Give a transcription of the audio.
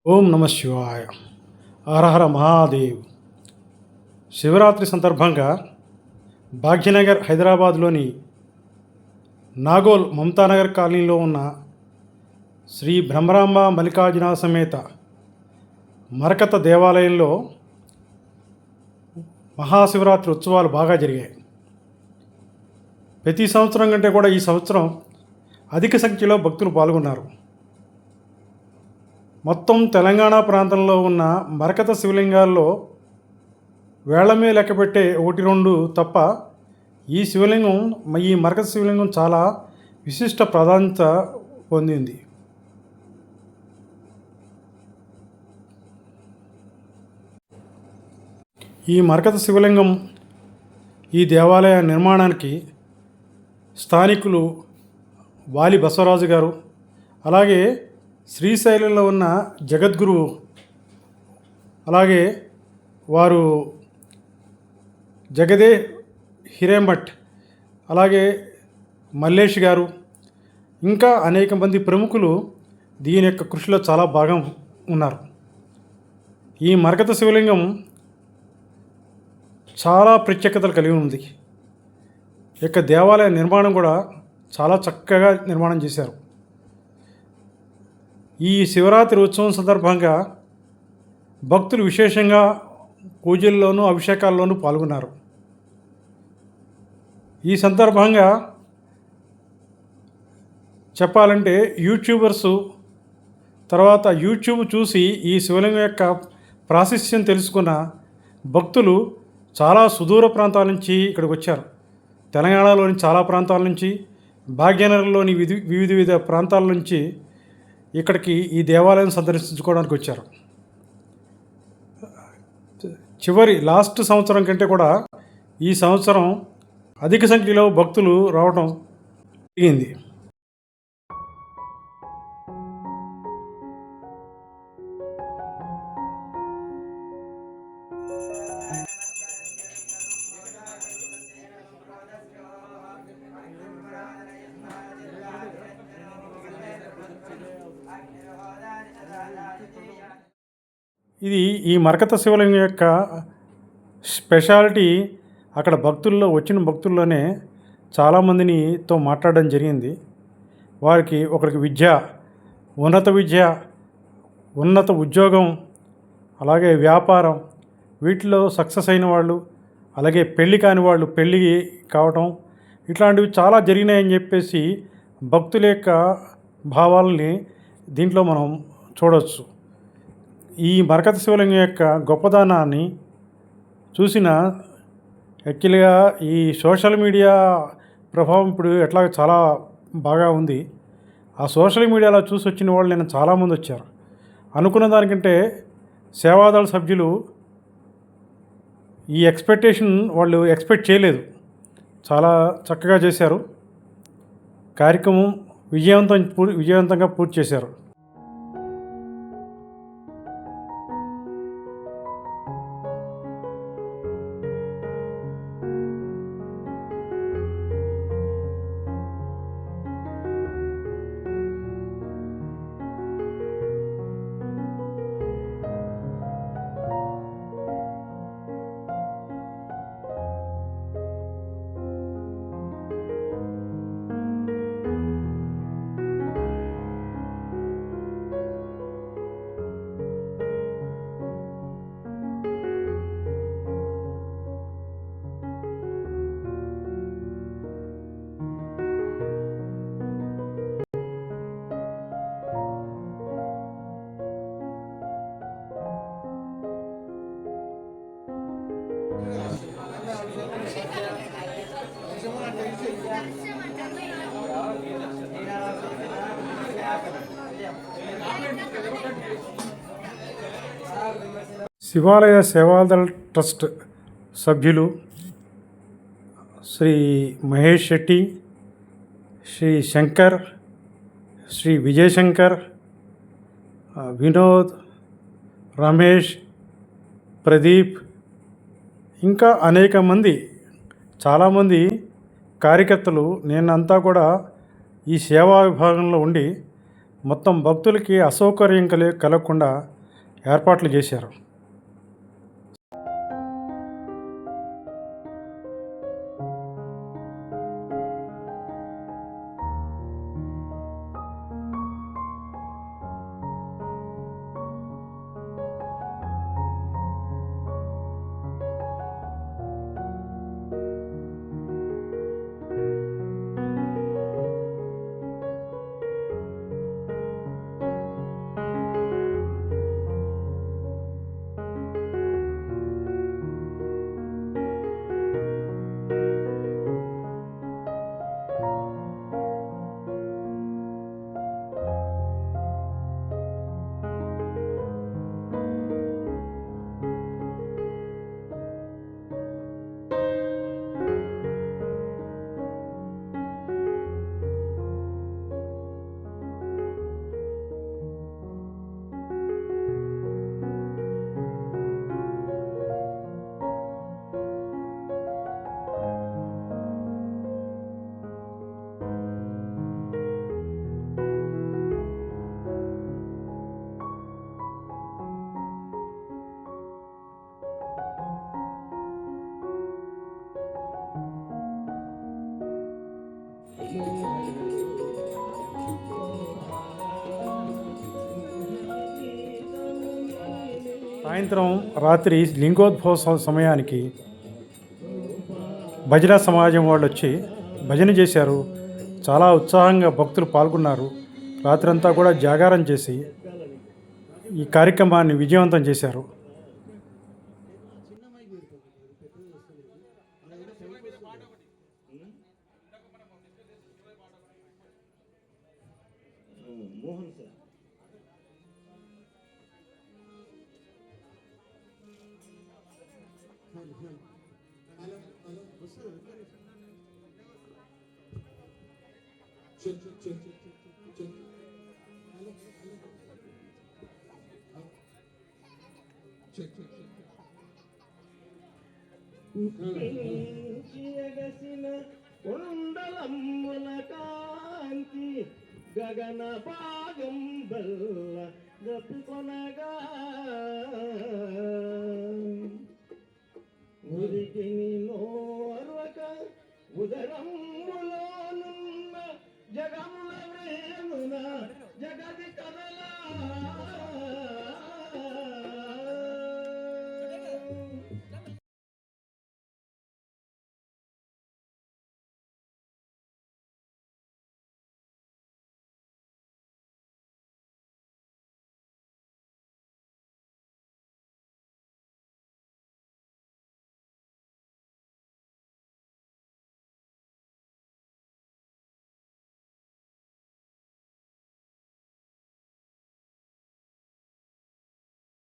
ఓం నమ శివాయ. హరహర మహాదేవ్. శివరాత్రి సందర్భంగా భాగ్యనగర్ హైదరాబాద్లోని నాగోల్ మమతానగర్ కాలనీలో ఉన్న శ్రీ బ్రహ్మరాంబ మల్లికార్జున సమేత మరకత దేవాలయంలో మహాశివరాత్రి ఉత్సవాలు బాగా జరిగాయి. ప్రతి సంవత్సరం కంటే కూడా ఈ సంవత్సరం అధిక సంఖ్యలో భక్తులు పాల్గొన్నారు. మొత్తం తెలంగాణ ప్రాంతంలో ఉన్న మరకత శివలింగాల్లో వేళ్లమే లెక్కపెట్టే 1-2 తప్ప ఈ మరకత శివలింగం చాలా విశిష్ట ప్రాధాన్యత పొందింది. ఈ మరకత శివలింగం ఈ దేవాలయ నిర్మాణానికి స్థానికులు వాలి బసవరాజు గారు, అలాగే శ్రీశైలంలో ఉన్న జగద్గురువు, అలాగే వారు జగదే హిరేమఠ్, అలాగే మల్లేష్ గారు, ఇంకా అనేక మంది ప్రముఖులు దీని యొక్క కృషిలో చాలా భాగం ఉన్నారు. ఈ మరకత శివలింగం చాలా ప్రత్యేకతలు కలిగి ఉంది. ఈ యొక్క దేవాలయ నిర్మాణం కూడా చాలా చక్కగా నిర్మాణం చేశారు. ఈ శివరాత్రి ఉత్సవం సందర్భంగా భక్తులు విశేషంగా పూజల్లోనూ అభిషేకాల్లోనూ పాల్గొన్నారు. ఈ సందర్భంగా చెప్పాలంటే యూట్యూబర్సు, తర్వాత యూట్యూబ్ చూసి ఈ శివలింగం యొక్క ప్రాశస్త్యం తెలుసుకున్న భక్తులు చాలా సుదూర ప్రాంతాల నుంచి ఇక్కడికి వచ్చారు. తెలంగాణలోని చాలా ప్రాంతాల నుంచి, భాగ్యనగర్లోని వివిధ ప్రాంతాల నుంచి ఇక్కడికి ఈ దేవాలయం సందర్శించుకోవడానికి వచ్చారు. లాస్ట్ సంవత్సరం కంటే కూడా ఈ సంవత్సరం అధిక సంఖ్యలో భక్తులు రావడం జరిగింది. ఈ మరకత శివలింగం యొక్క స్పెషాలిటీ, అక్కడ వచ్చిన భక్తుల్లోనే చాలామందితో మాట్లాడడం జరిగింది. ఒకరికి విద్య, ఉన్నత ఉద్యోగం, అలాగే వ్యాపారం, వీటిలో సక్సెస్ అయిన వాళ్ళు, అలాగే పెళ్ళి కాని వాళ్ళు పెళ్ళి కావటం, ఇట్లాంటివి చాలా జరిగినాయని చెప్పేసి భక్తుల యొక్క భావాలని దీంట్లో మనం చూడవచ్చు. ఈ మరకత శివలింగం యొక్క గొప్పదనాన్ని చూసిన యాక్చువల్గా ఈ సోషల్ మీడియా ప్రభావం ఇప్పుడు చాలా బాగా ఉంది. ఆ సోషల్ మీడియాలో చూసి వచ్చిన వాళ్ళు నేను చాలామంది వచ్చారు. అనుకున్న దానికంటే సేవాదళ సభ్యులు ఈ వాళ్ళు ఎక్స్పెక్ట్ చేయలేదు. చాలా చక్కగా చేశారు. కార్యక్రమం విజయవంతంగా పూర్తి చేశారు. శివాలయ సేవాదళ ట్రస్ట్ సభ్యులు శ్రీ మహేష్ శెట్టి, శ్రీ శంకర్, శ్రీ విజయశంకర్, వినోద్, రమేష్, ప్రదీప్, ఇంకా అనేక మంది, చాలామంది కార్యకర్తలు, నేనంతా కూడా ఈ సేవా విభాగంలో ఉండి మొత్తం భక్తులకి అసౌకర్యం కలగకుండా ఏర్పాట్లు చేశారు. సాయంత్రం రాత్రి లింగోద్భవ సమయానికి భజన సమాజం వాళ్ళు వచ్చి భజన చేశారు. చాలా ఉత్సాహంగా భక్తులు పాల్గొన్నారు. రాత్రంతా కూడా జాగారం చేసి ఈ కార్యక్రమాన్ని విజయవంతం చేశారు. ఎగసిన కొండలమ్ముల కాంతి గగన భాగం బల్ల గప్పికొనగా ఉరికిని